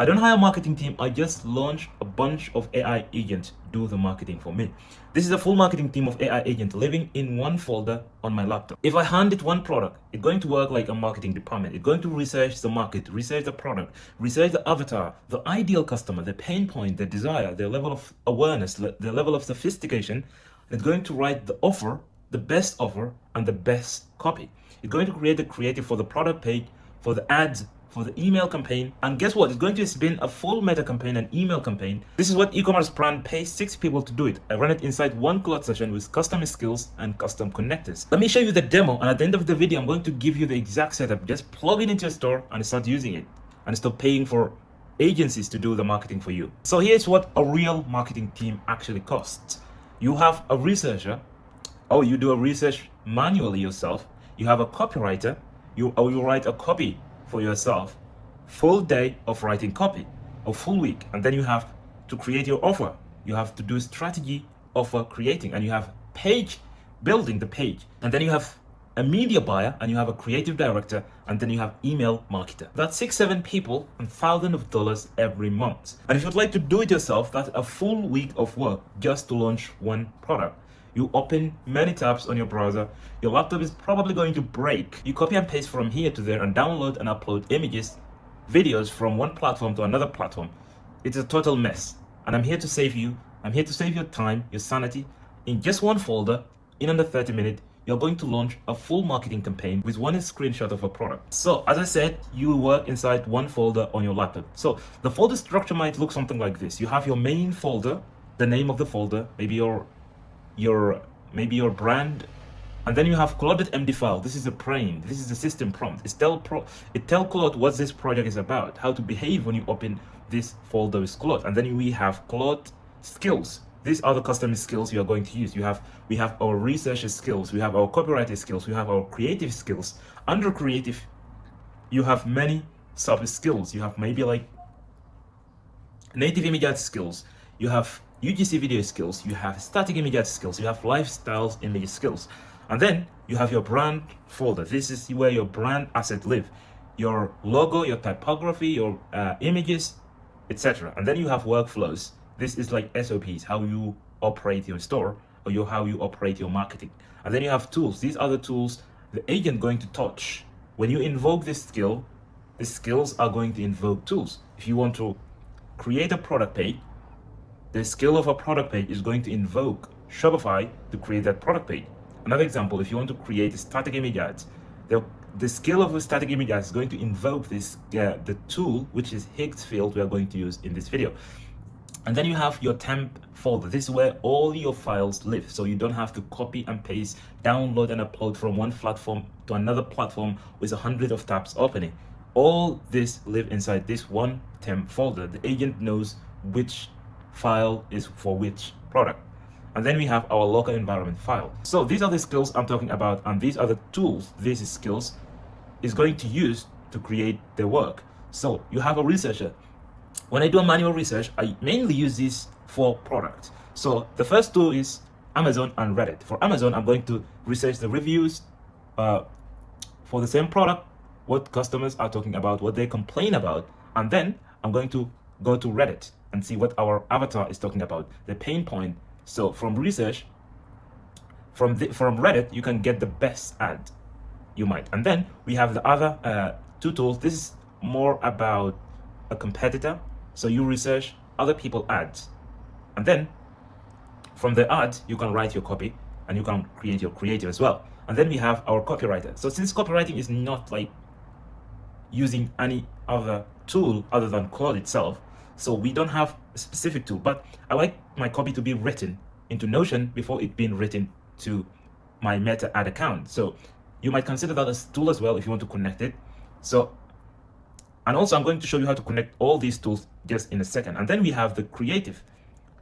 I don't hire a marketing team. I just launch a bunch of AI agents do the marketing for me. This is a full marketing team of AI agents living in one folder on my laptop. If I hand it one product, it's going to work like a marketing department. It's going to research the market, research the product, research the avatar, the ideal customer, the pain point, the desire, their level of awareness, the level of sophistication. It's going to write the offer, the best offer, and the best copy. It's going to create the creative for the product page, for the ads, for the email campaign. And guess what? It's going to spin a full meta campaign and email campaign. This is what e-commerce brand pays 6 people to do it. I run it inside one Claude session with custom skills and custom connectors. Let me show you the demo, and at the end of the video, I'm going to give you the exact setup. Just plug it into your store and start using it, and stop paying for agencies to do the marketing for you. So here's what a real marketing team actually costs. You have a researcher. Oh, you do a research manually yourself. You have a copywriter. You write a copy for yourself, full day of writing copy, a full week, and then you have to create your offer. You have to do strategy offer creating, and you have page building the page, and then you have a media buyer, and you have a creative director, and then you have email marketer. That's 6-7 people and thousands of dollars every month. And if you'd like to do it yourself, that's a full week of work just to launch one product. You open many tabs on your browser. Your laptop is probably going to break. You copy and paste from here to there and download and upload images, videos from one platform to another platform. It's a total mess. And I'm here to save you. I'm here to save your time, your sanity. In just one folder, in under 30 minutes, you're going to launch a full marketing campaign with one screenshot of a product. So as I said, you work inside one folder on your laptop. So the folder structure might look something like this. You have your main folder, the name of the folder, maybe your brand, and then you have Claude.md file. This is the brain. This is the system prompt. It tell Claude what this project is about, how to behave when you open this folder with Claude. And then we have Claude skills. These are the custom skills you are going to use. We have our research skills, we have our copywriting skills, we have our creative skills. Under creative, you have many sub skills. You have maybe like native image ad skills. You have UGC video skills, you have static image ad skills, you have lifestyles image skills, and then you have your brand folder. This is where your brand asset live, your logo, your typography, your images, etc. And then you have workflows. This is like SOPs, how you operate your store, or how you operate your marketing. And then you have tools. These are the tools the agent going to touch. When you invoke this skill, the skills are going to invoke tools. If you want to create a product page, the skill of a product page is going to invoke Shopify to create that product page. Another example, if you want to create static image ads, the skill of a static image ads is going to invoke this the tool, which is Higgsfield, we are going to use in this video. And then you have your temp folder. This is where all your files live, so you don't have to copy and paste, download and upload from one platform to another platform with 100 of tabs opening. All this live inside this one temp folder. The agent knows which file is for which product. And then we have our local environment file. So these are the skills I'm talking about, and these are the tools these skills is going to use to create their work. So you have a researcher. When I do a manual research, I mainly use this for products. So the first tool is Amazon and Reddit. For Amazon, I'm going to research the reviews for the same product, what customers are talking about, what they complain about, and then I'm going to go to Reddit and see what our avatar is talking about, the pain point. So from research, from Reddit, you can get the best ad you might. And then we have the other 2 tools. This is more about a competitor. So you research other people's ads, and then from the ads, you can write your copy and you can create your creative as well. And then we have our copywriter. So since copywriting is not like using any other tool other than Claude itself, so we don't have a specific tool, but I like my copy to be written into Notion before it being written to my Meta ad account. So you might consider that as a tool as well if you want to connect it. So, and also I'm going to show you how to connect all these tools just in a second. And then we have the creative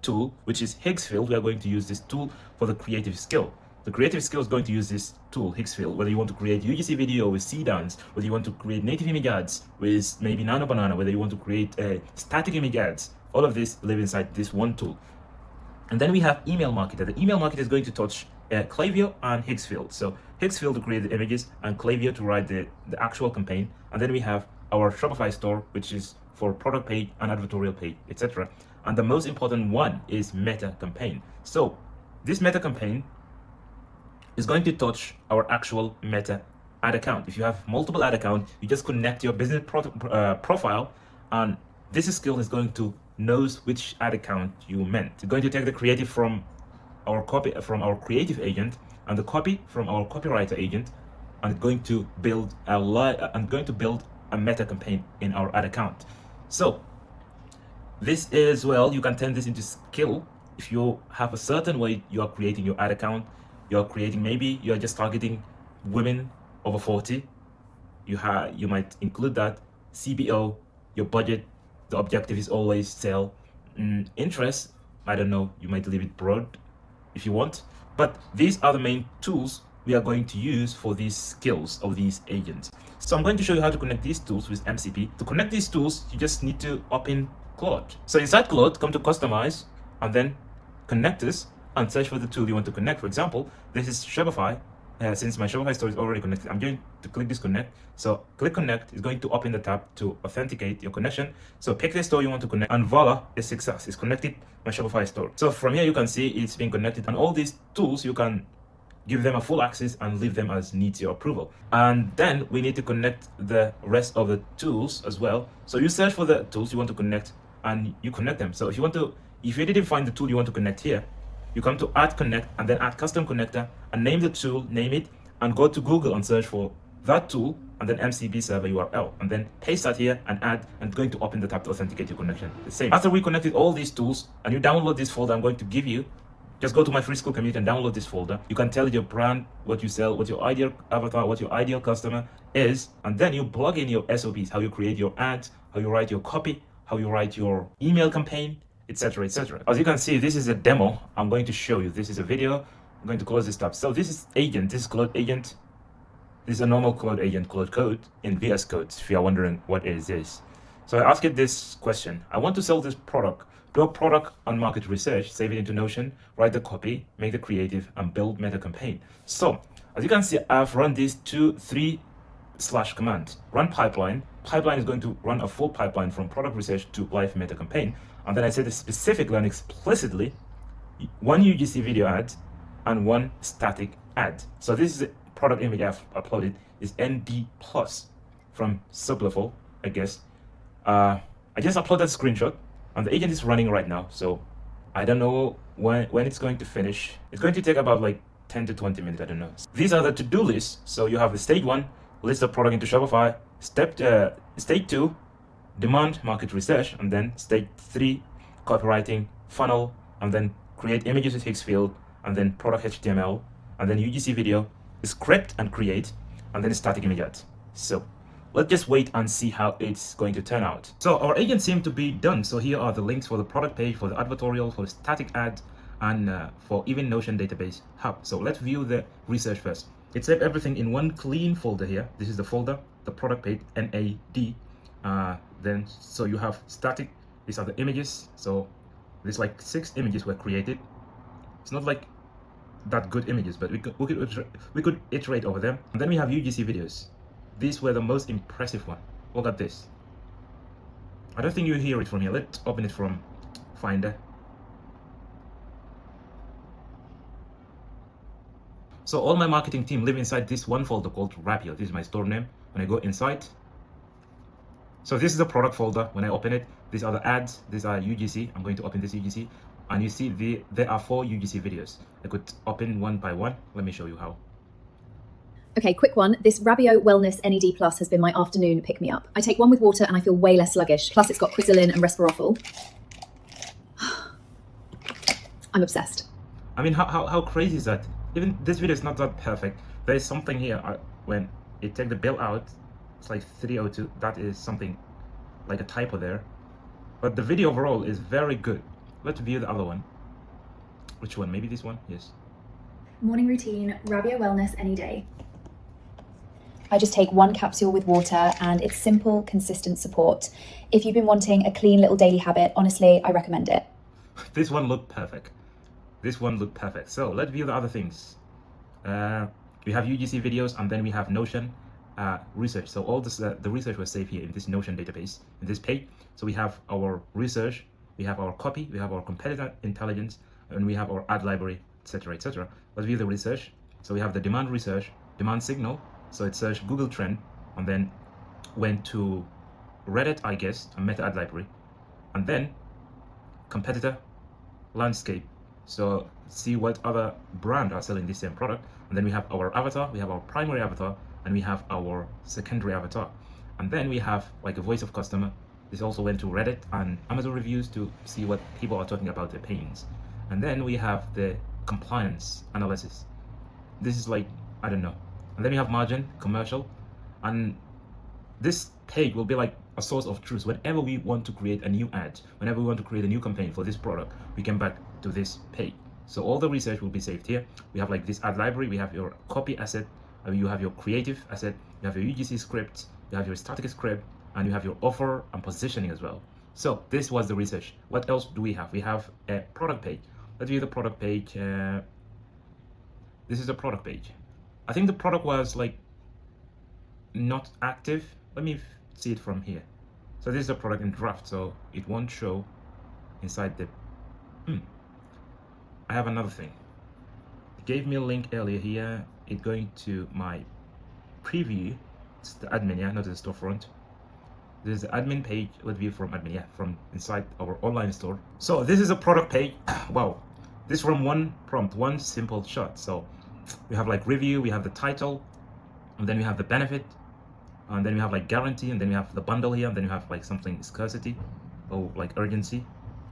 tool, which is Higgsfield. We are going to use this tool for the creative skill. The creative skill is going to use this tool, Higgsfield, whether you want to create UGC video with C-downs, whether you want to create native image ads with maybe Nano Banana, whether you want to create static image ads, all of this live inside this one tool. And then we have email marketer. The email marketer is going to touch Klaviyo and Higgsfield. So Higgsfield to create the images and Klaviyo to write the actual campaign. And then we have our Shopify store, which is for product page and advertorial page, etc. And the most important one is meta campaign. So this meta campaign is going to touch our actual meta ad account. If you have multiple ad accounts, you just connect your business profile, and this skill is going to knows which ad account you meant. It's going to take the creative from our creative agent and the copy from our copywriter agent, and going to build a meta campaign in our ad account. So this is, well, you can turn this into skill if you have a certain way you are creating your ad account. Maybe you're just targeting women over 40. You might include that. CBO, your budget, the objective is always sell. Interest, I don't know, you might leave it broad if you want. But these are the main tools we are going to use for these skills of these agents. So I'm going to show you how to connect these tools with MCP. To connect these tools, you just need to open Claude. So inside Claude, come to customize and then connect this and search for the tool you want to connect. For example, this is Shopify. Since my Shopify store is already connected, I'm going to click this connect. So click connect is going to open the tab to authenticate your connection. So pick the store you want to connect, and voila, it's success. It's connected my Shopify store. So from here you can see it's being connected, and all these tools you can give them a full access and leave them as needs your approval. And then we need to connect the rest of the tools as well. So you search for the tools you want to connect and you connect them. So if you didn't find the tool you want to connect here, you come to add connect and then add custom connector and name the tool, name it, and go to Google and search for that tool and then MCP server URL, and then paste that here and add, and going to open the tab to authenticate your connection. The same. After we connected all these tools and you download this folder I'm going to give you, just go to my free school community and download this folder. You can tell your brand, what you sell, what your ideal avatar, what your ideal customer is, and then you plug in your SOPs, how you create your ads, how you write your copy, how you write your email campaign, etc., etc. As you can see, this is a demo I'm going to show you. This is a video. I'm going to close this tab. So this is agent. This is Claude agent. This is a normal Claude agent, Claude Code in VS Code, if you are wondering what is this. So I asked it this question. I want to sell this product. Do a product and market research, save it into Notion, write the copy, make the creative, and build meta campaign. So as you can see, I've run these 3 / command. Run pipeline. Pipeline is going to run a full pipeline from product research to live meta campaign. And then I said specifically and explicitly 1 UGC video ad and 1 static ad. So this is a product image I've uploaded, is ND plus from Sublevel, I guess. I just uploaded a screenshot and the agent is running right now. So I don't know when it's going to finish. It's going to take about like 10 to 20 minutes, I don't know. These are the to-do lists. So you have the stage 1, list the product into Shopify. Stage 2, demand market research, and then stage 3, copywriting, funnel, and then create images with Higgsfield, and then product HTML, and then UGC video, script and create, and then static image ads. So let's just wait and see how it's going to turn out. So our agent seemed to be done. So here are the links for the product page, for the advertorial, for the static ad, and for even Notion database hub. So let's view the research first. It saved everything in one clean folder here. This is the folder, the product page, NAD. Then so you have static. These are the images. So there's like 6 images were created. It's not like that good images, but we could iterate over them. And then we have UGC videos. These were the most impressive one. Look at this. I don't think you hear it from here. Let's open it from Finder. So all my marketing team live inside this one folder called Klaviyo. This is my store name. When I go inside, so this is the product folder. When I open it, these are the ads. These are UGC. I'm going to open this UGC, and you see there are 4 UGC videos. I could open one by one. Let me show you how. Okay, quick one. This Klaviyo Wellness NED Plus has been my afternoon pick-me-up. I take one with water and I feel way less sluggish. Plus it's got quizolin and resveratrol. I'm obsessed. I mean, how crazy is that? Even this video is not that perfect. There is something here when it take the bill out, it's like 302. That is something like a typo there. But the video overall is very good. Let's view the other one. Which one? Maybe this one? Yes. Morning routine, Klaviyo Wellness any day. I just take 1 capsule with water and it's simple, consistent support. If you've been wanting a clean little daily habit, honestly, I recommend it. This one looked perfect. This one looked perfect. So let's view the other things. We have UGC videos, and then we have Notion, research. So all this, the research was saved here in this Notion database, in this page. So we have our research, we have our copy, we have our competitor intelligence, and we have our ad library, etc., etc. Let's view the research. So we have the demand research, demand signal. So it searched Google Trend and then went to Reddit, I guess, and meta ad library, and then competitor landscape. So see what other brand are selling this same product. And then we have our avatar, we have our primary avatar, and we have our secondary avatar. And then we have like a voice of customer. This also went to Reddit and Amazon reviews to see what people are talking about their pains. And then we have the compliance analysis. This is like, I don't know. And then we have margin, commercial, and this page will be like a source of truth. Whenever we want to create a new ad, whenever we want to create a new campaign for this product, we come back to this page. So all the research will be saved here. We have like this ad library, we have your copy asset, you have your creative asset, you have your UGC script, you have your static script, and you have your offer and positioning as well. So this was the research. What else do we have? We have a product page. Let's view the product page. This is the product page. I think the product was like not active. Let me see it from here. So this is the product in draft, so it won't show inside the I have another thing. It gave me a link earlier here. It's going to my preview. It's the admin, yeah, not the storefront. This is the admin page. Let's view from admin, yeah, from inside our online store. So this is a product page. Wow, this from one prompt, one simple shot. So we have like review, we have the title, and then we have the benefit, and then we have like guarantee, and then we have the bundle here, and then you have like something scarcity or like urgency,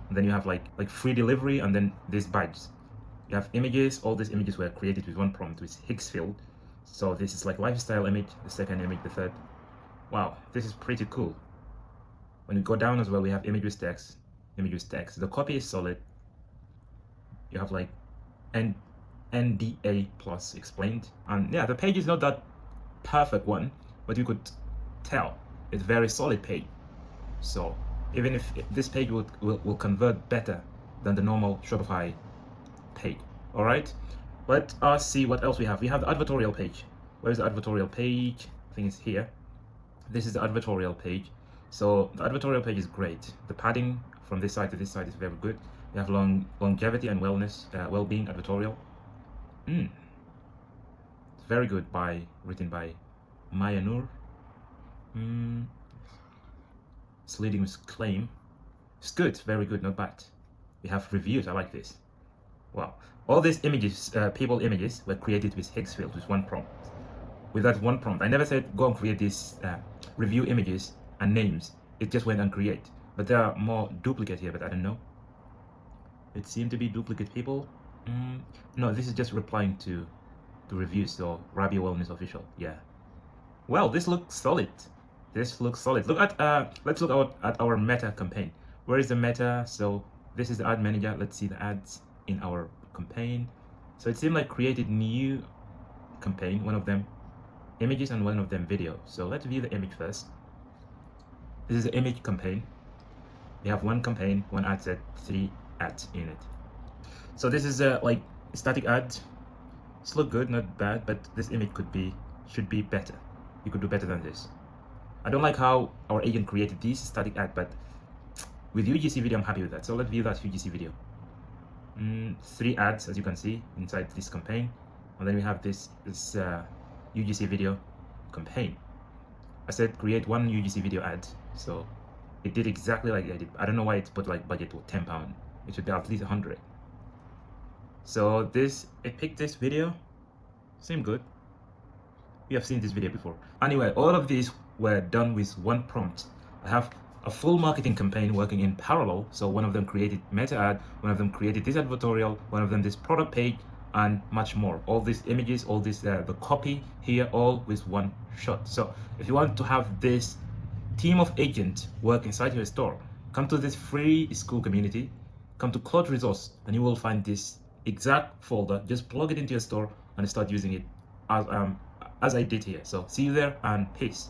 and then you have like free delivery, and then these badges. You have images. All these images were created with one prompt, with Higgsfield. So this is like lifestyle image, the second image, the third. Wow, this is pretty cool. When you go down as well, we have image with text, image with text. The copy is solid. You have like NDA plus explained, and yeah, the page is not that perfect one, but you could tell it's very solid page. So even if this page will convert better than the normal Shopify page. All right, let us see what else we have. We have the advertorial page. Where's the advertorial page? I think it's here. This is the advertorial page. So the advertorial page is great. The padding from this side to this side is very good. We have longevity and wellness, well-being advertorial. It's very good, written by Maya Noor. It's leading with claim. It's good, very good, not bad. We have reviews. I like this. Wow, all these images, people images, were created with Higgsfield with one prompt. With that one prompt, I never said go and create these review images and names. It just went and create. But there are more duplicate here, but I don't know. It seemed to be duplicate people. No, this is just replying to reviews. So Rabia Wellness official, yeah. Well, this looks solid. This looks solid. Look at let's look at our meta campaign. Where is the meta? So this is the ad manager. Let's see the ads in our campaign. So it seemed like created new campaign, one of them images and one of them video. So let's view the image first. This is the image campaign. We have one campaign, one ad set, 3 ads in it. So this is a like static ad. It's look good, not bad, but this image should be better. You could do better than this. I don't like how our agent created this static ad, but with UGC video, I'm happy with that. So let's view that UGC video. 3 ads, as you can see, inside this campaign, and then we have this UGC video campaign. I said create one UGC video ad, so it did exactly like I did. I don't know why it's put like budget to £10. It should be at least 100. So it picked this video, seemed good. We have seen this video before. Anyway, all of these were done with one prompt. I have a full marketing campaign working in parallel. So one of them created meta ad, one of them created this advertorial, one of them this product page, and much more. All these images, all this the copy here, all with one shot. So if you want to have this team of agents work inside your store, come to this free school community, come to Claude resource, and you will find this exact folder. Just plug it into your store and start using it as I did here. So see you there, and peace.